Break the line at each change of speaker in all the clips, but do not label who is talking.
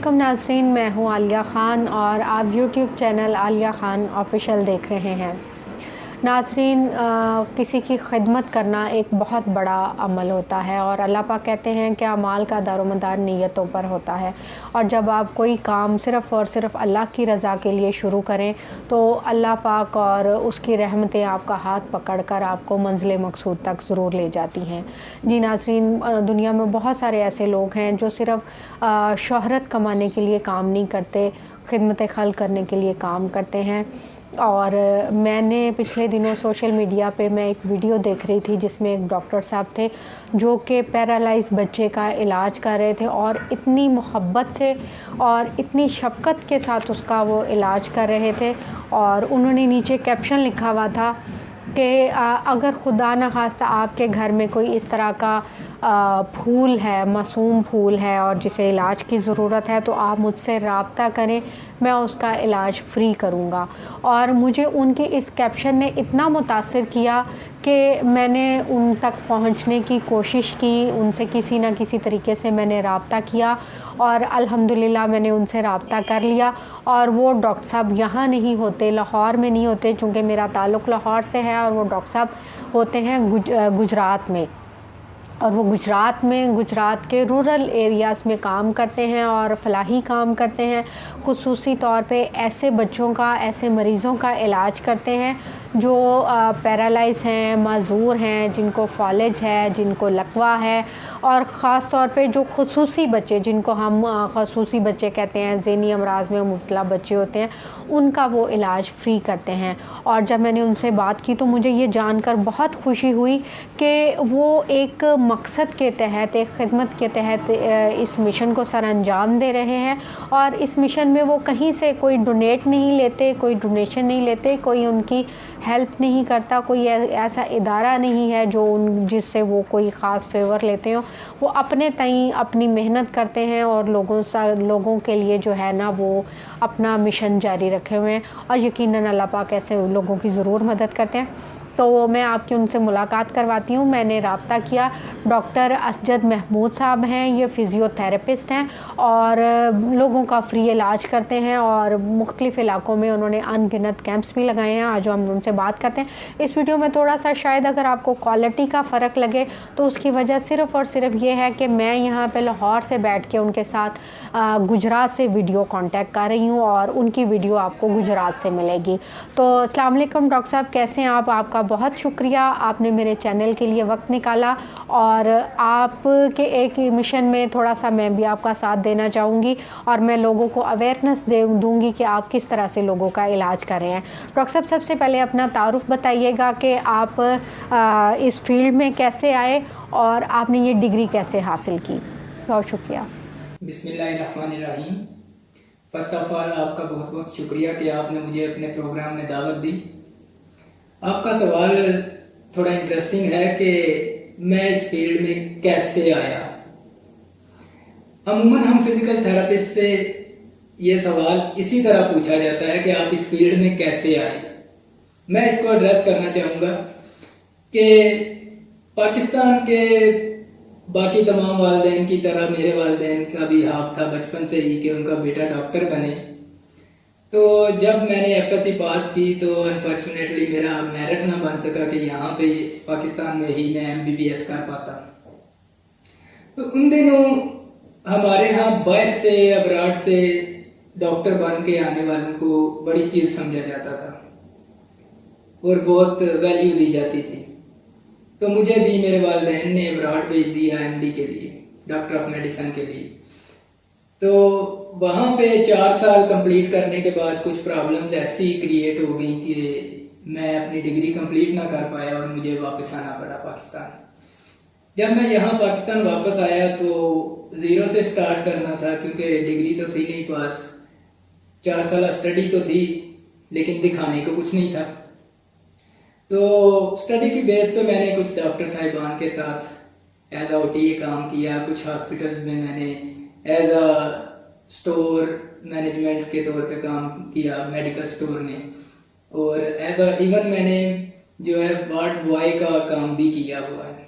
वालेकुम नाज़रीन, मैं हूँ आलिया ख़ान और आप YouTube channel Alia Khan official देख रहे हैं। नाज़रीन, किसी की खिदमत करना एक बहुत बड़ा अमल होता है और अल्लाह पाक कहते हैं कि अमाल का दारोमदार नीयतों पर होता है। और जब आप कोई काम सिर्फ़ और सिर्फ अल्लाह की रज़ा के लिए शुरू करें तो अल्लाह पाक और उसकी रहमतें आपका हाथ पकड़कर आपको मंज़िल मक़सूद तक ज़रूर ले जाती हैं। जी नाज़रीन, दुनिया में बहुत सारे ऐसे लोग हैं जो सिर्फ़ शोहरत कमाने के लिए काम नहीं करते, खिदमत खल्क़ करने के लिए काम करते हैं। और मैंने पिछले दिनों सोशल मीडिया पे मैं एक वीडियो देख रही थी जिसमें एक डॉक्टर साहब थे जो कि पैरालाइज बच्चे का इलाज कर रहे थे और इतनी मोहब्बत से और इतनी शफ़क़त के साथ उसका वो इलाज कर रहे थे। और उन्होंने नीचे कैप्शन लिखा हुआ था कि अगर खुदा न खास्ता आपके घर में कोई इस तरह का फूल है, मासूम फूल है और जिसे इलाज की ज़रूरत है तो आप मुझसे रब्ता करें, मैं उसका इलाज फ़्री करूँगा। और मुझे उनके इस कैप्शन ने इतना मुतासिर किया कि मैंने उन तक पहुँचने की कोशिश की, उनसे किसी न किसी तरीके से मैंने रब्ता किया और अल्हम्दुलिल्लाह मैंने उनसे रब्ता कर लिया। और वो डॉक्टर साहब यहाँ नहीं होते, लाहौर में नहीं होते, चूँकि मेरा ताल्लुक़ लाहौर से है और वो डॉक्टर साहब होते हैं गुजरात में। और वो गुजरात के रूरल एरियाज़ में काम करते हैं और फलाही काम करते हैं। ख़ुसूसी तौर पे ऐसे बच्चों का, ऐसे मरीज़ों का इलाज करते हैं जो पैरालाइज़ हैं, माज़ूर हैं, जिनको फ़ॉलेज है, जिनको लकवा है। और ख़ास तौर पे जो ख़ुसूसी बच्चे, जिनको हम ख़ुसूसी बच्चे कहते हैं, ज़हनी अमराज़ में मुब्तला बच्चे होते हैं, उनका वो इलाज फ़्री करते हैं। और जब मैंने उनसे बात की तो मुझे ये जानकर बहुत खुशी हुई कि वो एक मकसद के तहत, एक ख़िदमत के तहत इस मिशन को सर अंजाम दे रहे हैं। और इस मिशन में वो कहीं से कोई डोनेट नहीं लेते, कोई डोनेशन नहीं लेते, कोई उनकी हेल्प नहीं करता, कोई ऐसा इदारा नहीं है जो जिससे वो कोई ख़ास फेवर लेते हो। वो अपने तईं अपनी मेहनत करते हैं और लोगों के लिए जो है ना वो अपना मिशन जारी रखे हुए हैं। और यकीनन अल्लाह पाक ऐसे लोगों की ज़रूर मदद करते हैं। तो मैं आपकी उनसे मुलाकात करवाती हूँ। मैंने रब्ता किया, डॉक्टर असजद महमूद साहब हैं, ये फ़िज़ियोथेरेपिस्ट हैं और लोगों का फ्री इलाज करते हैं और मुख्तलिफ़ इलाक़ों में उन्होंने अनगिनत कैंप्स भी लगाए हैं। आज हम उनसे बात करते हैं। इस वीडियो में थोड़ा सा शायद अगर आपको क्वालिटी का फ़र्क लगे तो उसकी वजह सिर्फ़ और सिर्फ ये है कि मैं यहाँ पे लाहौर से बैठ के उनके साथ गुजरात से वीडियो कांटेक्ट कर रही हूँ और उनकी वीडियो आपको गुजरात से मिलेगी। तो अस्सलाम वालेकुम डॉक्टर साहब, कैसे हैं आप? आपका बहुत शुक्रिया, आपने मेरे चैनल के लिए वक्त निकाला और आपके एक मिशन में थोड़ा सा मैं भी आपका साथ देना चाहूँगी और मैं लोगों को अवेयरनेस दूँगी कि आप किस तरह से लोगों का इलाज कर रहे हैं। डॉक्टर साहब, सबसे पहले अपना तारुफ बताइएगा कि आप इस फील्ड में कैसे आए और आपने ये डिग्री कैसे हासिल की। बहुत शुक्रिया।
बिस्मिल्लाहिर्रहमानिर्रहीम। फ़र्स्ट ऑफ़ ऑल आपका बहुत बहुत शुक्रिया कि आपने मुझे अपने प्रोग्राम में दावत दी। आपका सवाल थोड़ा इंटरेस्टिंग है कि मैं इस फील्ड में कैसे आया। अमूमन हम फिजिकल थेरेपिस्ट से ये सवाल इसी तरह पूछा जाता है कि आप इस फील्ड में कैसे आए। मैं इसको एड्रेस करना चाहूँगा कि पाकिस्तान के बाकी तमाम वालिदैन की तरह मेरे वालिदैन का भी हाथ था बचपन से ही कि उनका बेटा डॉक्टर बने। तो जब मैंने एफएससी पास की तो अनफॉर्चुनेटली मेरा मेरिट ना बन सका कि यहाँ पे पाकिस्तान में ही मैं एमबीबीएस कर पाता। तो उन दिनों हमारे यहाँ बाहर से, अब्राड से डॉक्टर बन के आने वालों को बड़ी चीज़ समझा जाता था और बहुत वैल्यू दी जाती थी। तो मुझे भी मेरे वालिदैन ने अब्राड भेज दिया एमडी के लिए, डॉक्टर ऑफ मेडिसिन के लिए। तो वहाँ पे 4 साल कंप्लीट करने के बाद कुछ प्रॉब्लम्स ऐसी क्रिएट हो गई कि मैं अपनी डिग्री कंप्लीट ना कर पाया और मुझे वापस आना पड़ा पाकिस्तान। जब मैं यहाँ पाकिस्तान वापस आया तो ज़ीरो से स्टार्ट करना था क्योंकि डिग्री तो थी नहीं पास, 4 साल स्टडी तो थी लेकिन दिखाने को कुछ नहीं था। तो स्टडी की बेस पे मैंने कुछ डॉक्टर साहिबान के साथ एज अ ओटीए काम किया, कुछ हॉस्पिटल्स में मैंने एज अ स्टोर मैनेजमेंट के तौर पे काम किया मेडिकल स्टोर में, और एज अ इवन मैंने जो है वार्ड बॉय का काम भी किया हुआ है।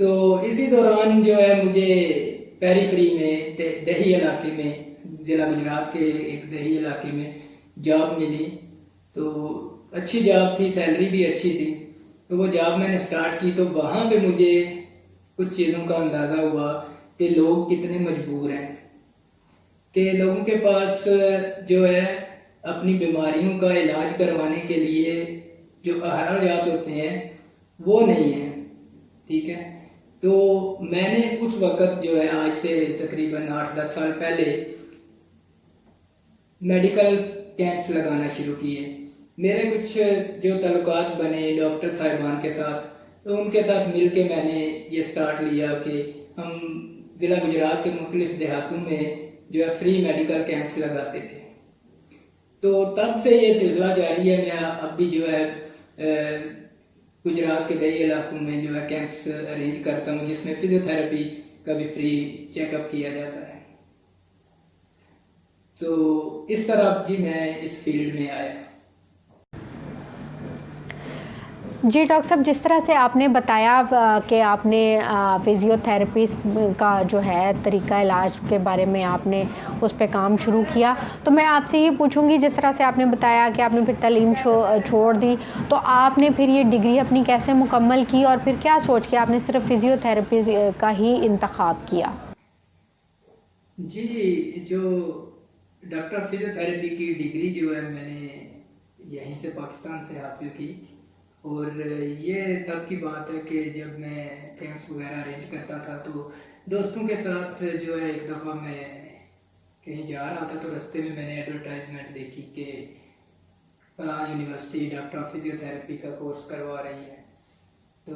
तो इसी दौरान जो है मुझे पेरीफ्री में दही इलाके में, ज़िला गुजरात के एक दही इलाके में जॉब मिली। तो अच्छी जॉब थी, सैलरी भी अच्छी थी। तो वो जॉब मैंने स्टार्ट की, तो वहाँ पे मुझे कुछ चीज़ों का अंदाज़ा हुआ कि लोग कितने मजबूर हैं, कि लोगों के पास जो है अपनी बीमारियों का इलाज करवाने के लिए जो अखराजात होते हैं वो नहीं है। ठीक है, तो मैंने उस वक़्त जो है, आज से तकरीबन 8-10 साल पहले, मेडिकल कैंप्स लगाना शुरू किए। मेरे कुछ जो ताल्लुकात बने डॉक्टर साहिबान के साथ, तो उनके साथ मिल के मैंने ये स्टार्ट लिया कि हम ज़िला गुजरात के मुख्तलिफ देहातों में जो है फ्री मेडिकल कैंप्स लगाते थे। तो तब से ये सिलसिला जारी है। मैं अब भी जो है गुजरात के कई इलाकों में जो है कैंप्स अरेंज करता हूँ, जिसमें फिजियोथेरेपी का भी फ्री चेकअप किया जाता है। तो इस तरह जी मैं इस फील्ड में आया।
जी डॉक्टर साहब, जिस तरह से आपने बताया कि आपने फिज़ियोथेरेपी का जो है तरीका इलाज के बारे में आपने उस पे काम शुरू किया, तो मैं आपसे ये पूछूंगी, जिस तरह से आपने बताया कि आपने फिर तालीम छोड़ दी, तो आपने फिर ये डिग्री अपनी कैसे मुकम्मल की और फिर क्या सोच के आपने सिर्फ फिज़ियोथेरेपी का ही इंतखाब किया?
जी, जो डॉक्टर फिजियोथेरेपी की डिग्री जो है मैंने यहीं से पाकिस्तान से हासिल की। और ये तब की बात है कि जब मैं कैंप्स वगैरह अरेंज करता था, तो दोस्तों के साथ जो है एक दफ़ा मैं कहीं जा रहा था, तो रास्ते में मैंने एडवर्टाइजमेंट देखी कि फलां यूनिवर्सिटी डॉक्टर फिजियोथेरेपी का कोर्स करवा रही है। तो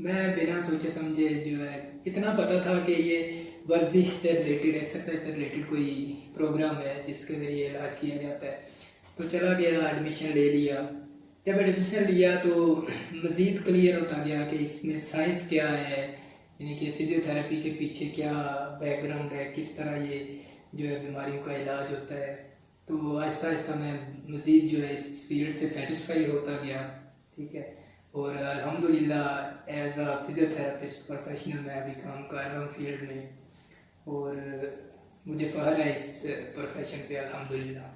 मैं बिना सोचे समझे जो है, इतना पता था कि ये वर्जिश से रिलेटेड, एक्सरसाइज से रिलेटेड कोई प्रोग्राम है जिसके ज़रिए इलाज किया जाता है, तो चला गया, एडमिशन ले लिया। जब एडमिशन लिया तो मज़ीद क्लियर होता गया कि इसमें साइंस क्या है, यानी कि फिजियोथेरेपी के पीछे क्या बैकग्राउंड है, किस तरह ये जो है बीमारियों का इलाज होता है। तो आहिस्ता आहिस्ता मैं मज़ीद जो है इस फील्ड से सेटिस्फाई होता गया। ठीक है, और अल्हम्दुलिल्लाह एज अ फिजियोथेरेपिस्ट प्रोफेशनल मैं अभी काम कर रहा हूँ फील्ड में, और मुझे फ़ख्र है इस प्रोफेशन पे अल्हम्दुलिल्लाह।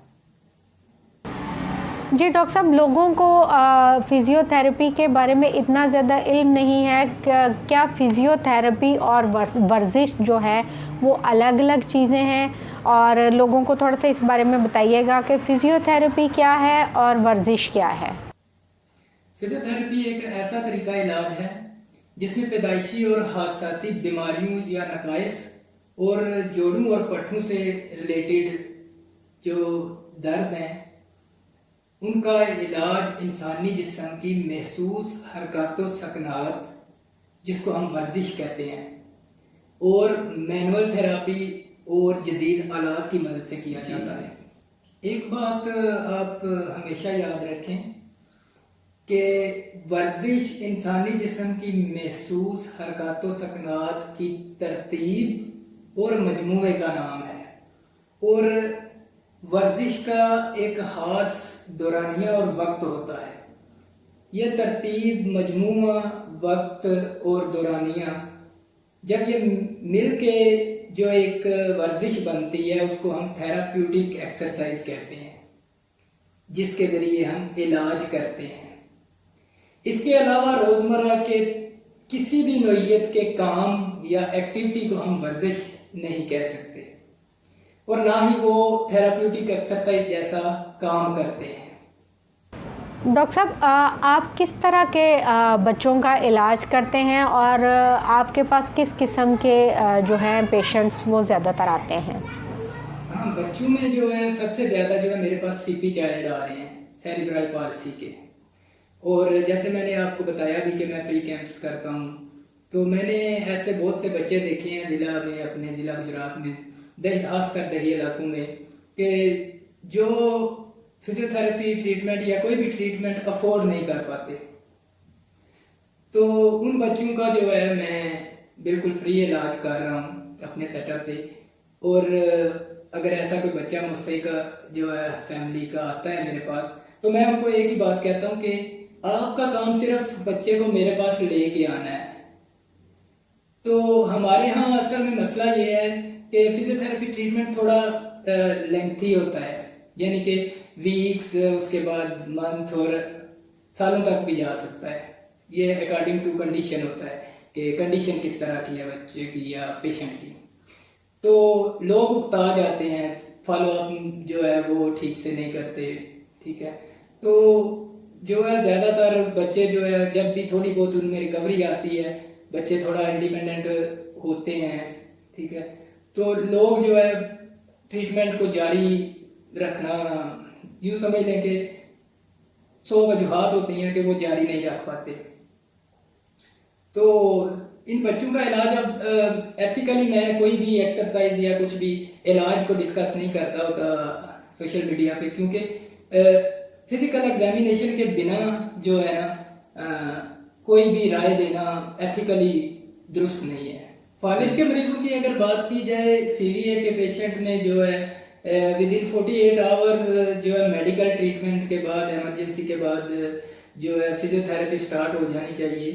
जी डॉक्टर साहब, लोगों को फ़िज़ियोथेरेपी के बारे में इतना ज़्यादा इल्म नहीं है। क्या फ़िज़ियोथेरेपी और वर्जिश जो है वो अलग अलग चीज़ें हैं? और लोगों को थोड़ा सा इस बारे में बताइएगा कि फ़िज़ियोथेरेपी क्या है और वर्जिश क्या है?
फिजियोथेरेपी एक ऐसा तरीका इलाज है जिसमें पैदाइशी और हादसाती बीमारियों या नकाइस और जोड़ों और पट्टों से रिलेटेड जो दर्द हैं उनका इलाज इंसानी जिस्म की महसूस हरकतों सकनात, जिसको हम वर्जिश कहते हैं, और मैनुअल थेरापी और जदीद आलात की मदद से किया जाता है। एक बात आप हमेशा याद रखें कि वर्जिश इंसानी जिस्म की महसूस हरकतों सकनात की तरतीब और मजमूए का नाम है, और वर्जिश का एक खास दौरानिया और वक्त होता है। यह तरतीब, मजमूआ, वक्त और दौरानिया जब ये मिल के जो एक वर्जिश बनती है, उसको हम थेराप्यूटिक एक्सरसाइज कहते हैं, जिसके ज़रिए हम इलाज करते हैं। इसके अलावा रोज़मर्रा के किसी भी नौइयत के काम या एक्टिविटी को हम वर्जिश नहीं कह सकते, और ना ही वो थेराप्यूटिक एक्सरसाइज जैसा काम करते हैं।
डॉक्टर साहब, आप किस तरह के बच्चों का इलाज करते हैं और आपके पास किस किस्म के जो हैं पेशेंट्स वो ज़्यादातर आते हैं?
हाँ, बच्चों में जो है सबसे ज़्यादा जो है मेरे पास सीपी चाइल्ड आ रहे हैं, सेरिब्रल पाल्सी के। और जैसे मैंने आपको बताया भी कि मैं फ्री कैंप्स करता हूँ, तो मैंने ऐसे बहुत से बच्चे देखे हैं ज़िला में, अपने ज़िला गुजरात में, खासकर दही इलाकों में, कि जो फिजियोथेरेपी ट्रीटमेंट या कोई भी ट्रीटमेंट अफोर्ड नहीं कर पाते। तो उन बच्चों का जो है मैं बिल्कुल फ्री इलाज कर रहा हूँ अपने सेटअप पे। और अगर ऐसा कोई बच्चा मुस्तैक जो है फैमिली का आता है मेरे पास, तो मैं उनको एक ही बात कहता हूँ कि आपका काम सिर्फ बच्चे को मेरे पास लेके आना है। तो हमारे यहाँ असल में मसला ये है कि फिजियोथेरेपी ट्रीटमेंट थोड़ा लेंथी होता है, यानी कि वीक्स, उसके बाद मंथ और सालों तक भी जा सकता है। ये अकॉर्डिंग टू कंडीशन होता है कि कंडीशन किस तरह की है बच्चे की या पेशेंट की। तो लोग उकता जाते हैं, फॉलो अप जो है वो ठीक से नहीं करते, ठीक है। तो जो है ज़्यादातर बच्चे जो है जब भी थोड़ी बहुत उनमें रिकवरी आती है, बच्चे थोड़ा इंडिपेंडेंट होते हैं, ठीक है, तो लोग जो है ट्रीटमेंट को जारी रखना, यूँ समझ लें कि 100 वजूहात होती हैं कि वो जारी नहीं रख पाते। तो इन बच्चों का इलाज अब एथिकली मैं कोई भी एक्सरसाइज या कुछ भी इलाज को डिस्कस नहीं करता होता सोशल मीडिया पे, क्योंकि फिजिकल एग्जामिनेशन के बिना जो है ना कोई भी राय देना एथिकली दुरुस्त नहीं है। फालिज के मरीजों की अगर बात की जाए, सीवीए के पेशेंट में जो है विद इन 48 आवर जो है मेडिकल ट्रीटमेंट के बाद, इमरजेंसी के बाद जो है फिजियोथेरेपी स्टार्ट हो जानी चाहिए।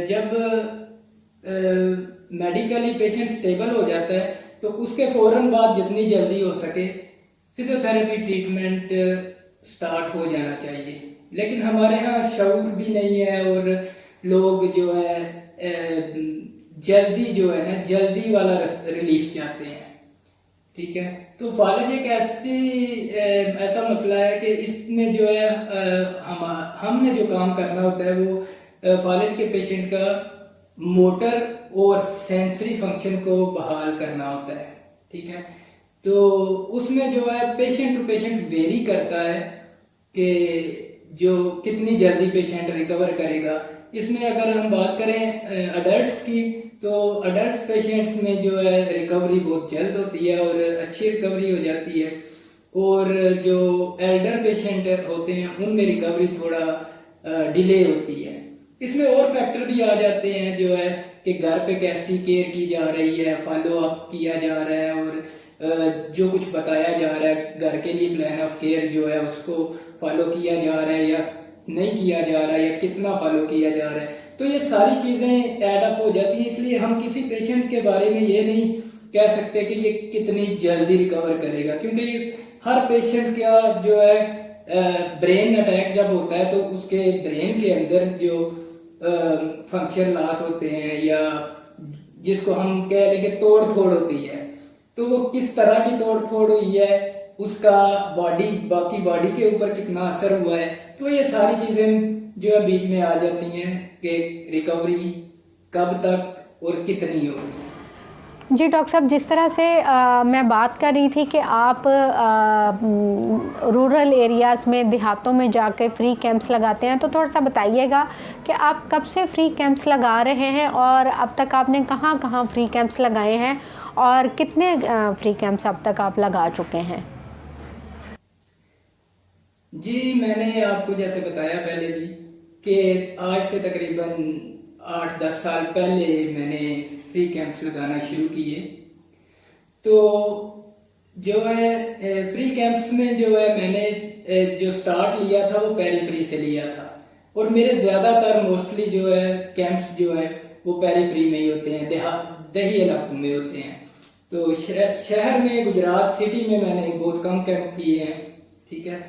जब मेडिकली पेशेंट स्टेबल हो जाता है तो उसके फौरन बाद जितनी जल्दी हो सके फिजियोथेरेपी ट्रीटमेंट स्टार्ट हो जाना चाहिए। लेकिन हमारे यहाँ शऊर भी नहीं है और लोग जो है जल्दी जो है ना जल्दी वाला रिलीफ चाहते हैं, ठीक है। तो फालिज एक ऐसा मसला है कि इसमें जो है हमने जो काम करना होता है वो फालिज के पेशेंट का मोटर और सेंसरी फंक्शन को बहाल करना होता है, ठीक है। तो उसमें जो है पेशेंट टू पेशेंट वेरी करता है कि जो कितनी जल्दी पेशेंट रिकवर करेगा। इसमें अगर हम बात करें अडल्ट्स की, तो अडल्ट्स पेशेंट्स में जो है रिकवरी बहुत जल्द होती है और अच्छी रिकवरी हो जाती है, और जो एल्डर पेशेंट होते हैं उनमें रिकवरी थोड़ा डिले होती है। इसमें और फैक्टर भी आ जाते हैं जो है कि घर पे कैसी केयर की जा रही है, फॉलो अप किया जा रहा है, और जो कुछ बताया जा रहा है घर के लिए प्लान ऑफ केयर जो है उसको फॉलो किया जा रहा है या नहीं किया जा रहा है, या कितना फॉलो किया जा रहा है। तो ये सारी चीजें ऐड अप हो जाती हैं। इसलिए हम किसी पेशेंट के बारे में ये नहीं कह सकते कि ये कितनी जल्दी रिकवर करेगा, क्योंकि हर पेशेंट का जो है ब्रेन अटैक जब होता है तो उसके ब्रेन के अंदर जो फंक्शन लॉस होते हैं या जिसको हम कह लें कि तोड़ फोड़ होती है, तो वो किस तरह की तोड़ फोड़ हुई है, उसका बाकी बॉडी के ऊपर कितना असर हुआ है, तो ये सारी चीजें जो है बीच में आ जाती हैं कि रिकवरी कब तक और कितनी होगी।
जी डॉक्टर साहब, जिस तरह से मैं बात कर रही थी कि आप रूरल एरियाज़ में, देहातों में जाके फ्री कैंप्स लगाते हैं, तो थोड़ा सा बताइएगा कि आप कब से फ्री कैंप्स लगा रहे हैं और अब तक आपने कहाँ कहाँ फ्री कैंप्स लगाए हैं और कितने फ्री कैंप्स अब तक आप लगा चुके हैं?
जी, मैंने आपको जैसे बताया पहले भी कि आज से तकरीबन 8-10 साल पहले मैंने फ्री कैंप्स लगाना शुरू किए। तो जो है फ्री कैंप्स में जो है मैंने जो स्टार्ट लिया था वो पेरीफ्री से लिया था, और मेरे ज़्यादातर मोस्टली जो है कैंप्स जो है वो पेरीफ्री में ही होते हैं, दही इलाकों में होते हैं। तो शहर में, गुजरात सिटी में मैंने बहुत कम कैंप किए हैं, ठीक है।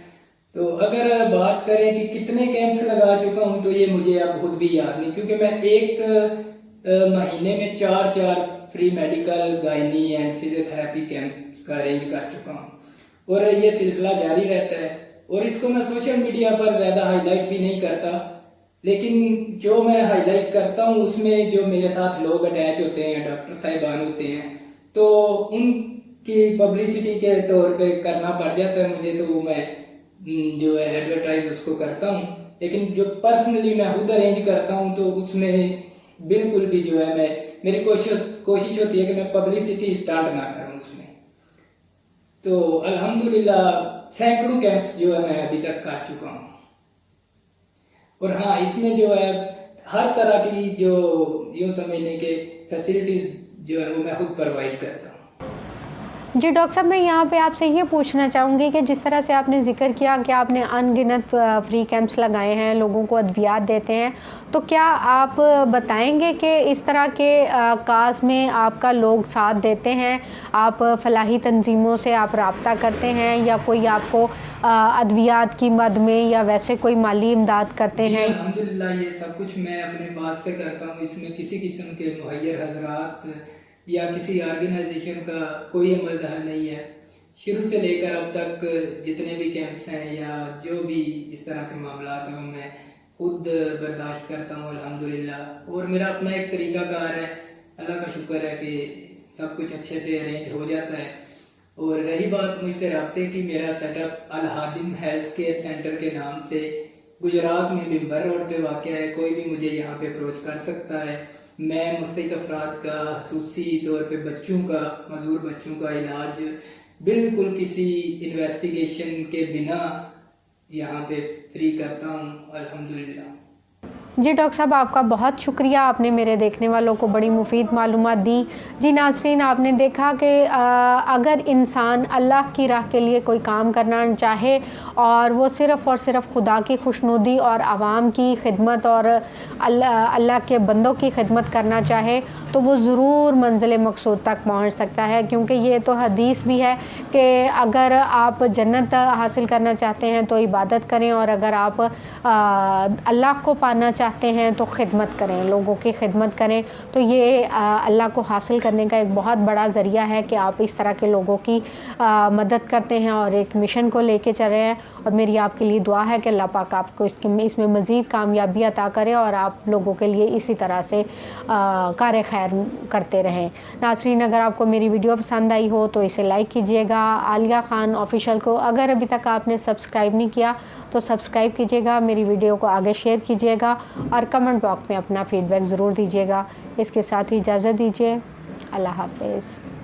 तो अगर बात करें कि कितने कैंप्स लगा चुका हूं, तो ये मुझे अब खुद भी याद नहीं, क्योंकि मैं एक महीने में 4 free medical, gynae and physiotherapy camps का अरेंज कर चुका हूं, और ये सिलसिला जारी रहता है। और इसको मैं सोशल मीडिया पर ज़्यादा हाईलाइट भी नहीं करता, लेकिन जो मैं हाईलाइट करता हूं उसमें जो मेरे साथ लोग अटैच होते हैं, डॉक्टर साहिबान होते हैं, तो उनकी पब्लिसिटी के तौर पे करना पड़ जाता है मुझे, तो मैं जो है एडवर्टाइज उसको करता हूँ। लेकिन जो पर्सनली मैं खुद अरेंज करता हूँ तो उसमें बिल्कुल भी जो है मेरी कोशिश होती है कि मैं पब्लिसिटी स्टार्ट ना करूँ उसमें। तो अल्हम्दुलिल्लाह सैकड़ों कैंप्स जो है मैं अभी तक कर चुका हूँ, और हाँ, इसमें जो है हर तरह की जो यूँ समझने के फैसिलिटीज जो है वो मैं खुद प्रोवाइड करता हूँ।
जी डॉक्टर साहब, मैं यहाँ पे आपसे ये पूछना चाहूँगी कि जिस तरह से आपने ज़िक्र किया कि आपने अनगिनत फ्री कैंप्स लगाए हैं, लोगों को अद्वियात देते हैं, तो क्या आप बताएंगे कि इस तरह के काज में आपका लोग साथ देते हैं? आप फलाही तंजीमों से आप रब्ता करते हैं या कोई आपको अद्वियात की मद में या वैसे कोई माली इमदाद करते
जी
हैं?
अल्हम्दुलिल्लाह, ये सब कुछ मैं अपने पास से करता हूँ। इसमें किसी किस्म के मुहैयर हजरात या किसी ऑर्गेनाइजेशन का कोई अमल दखल नहीं है। शुरू से लेकर अब तक जितने भी कैंप्स हैं या जो भी इस तरह के मामला हैं, मैं खुद बर्दाश्त करता हूँ अल्हम्दुलिल्लाह। और मेरा अपना एक तरीक़ाकार है, अल्लाह का शुक्र है कि सब कुछ अच्छे से अरेंज हो जाता है। और रही बात मुझसे रब्ते की, मेरा सेटअप अल हादिम हेल्थ केयर सेंटर के नाम से गुजरात में बिम्बर रोड पे वाक़या है। कोई भी मुझे यहाँ पे अप्रोच कर सकता है। मैं मुस्तहिक अफराद का खसूसी तौर पे बच्चों का, मजूर बच्चों का इलाज बिल्कुल किसी इन्वेस्टिगेशन के बिना यहाँ पे फ्री करता हूँ अल्हम्दुलिल्लाह।
जी डॉक्टर साहब, आपका बहुत शुक्रिया, आपने मेरे देखने वालों को बड़ी मुफीद मालूमात दी। जी नाज़रीन, आपने देखा कि अगर इंसान अल्लाह की राह के लिए कोई काम करना चाहे और वो सिर्फ़ और सिर्फ खुदा की खुशनुदी और आवाम की खिदमत और अल्लाह के बंदों की खिदमत करना चाहे तो वो ज़रूर मंजिल मकसूद तक पहुँच सकता है। क्योंकि ये तो हदीस भी है कि अगर आप जन्नत हासिल करना चाहते हैं तो इबादत करें, और अगर आप अल्लाह को पाना चाहते हैं तो खिदमत करें, लोगों की खिदमत करें। तो ये अल्लाह को हासिल करने का एक बहुत बड़ा ज़रिया है कि आप इस तरह के लोगों की मदद करते हैं और एक मिशन को लेके चल रहे हैं। और मेरी आपके लिए दुआ है कि अल्लाह पाक आपको इसमें मज़ीद कामयाबी अता करे और आप लोगों के लिए इसी तरह से कार खैर करते रहें। नाज़रीन, अगर आपको मेरी वीडियो पसंद आई हो तो इसे लाइक कीजिएगा। आलिया ख़ान ऑफिशियल को अगर अभी तक आपने सब्सक्राइब नहीं किया तो सब्सक्राइब कीजिएगा, मेरी वीडियो को आगे शेयर कीजिएगा और कमेंट बॉक्स में अपना फ़ीडबैक ज़रूर दीजिएगा। इसके साथ ही इजाज़त दीजिए। अल्लाह हाफ़िज़।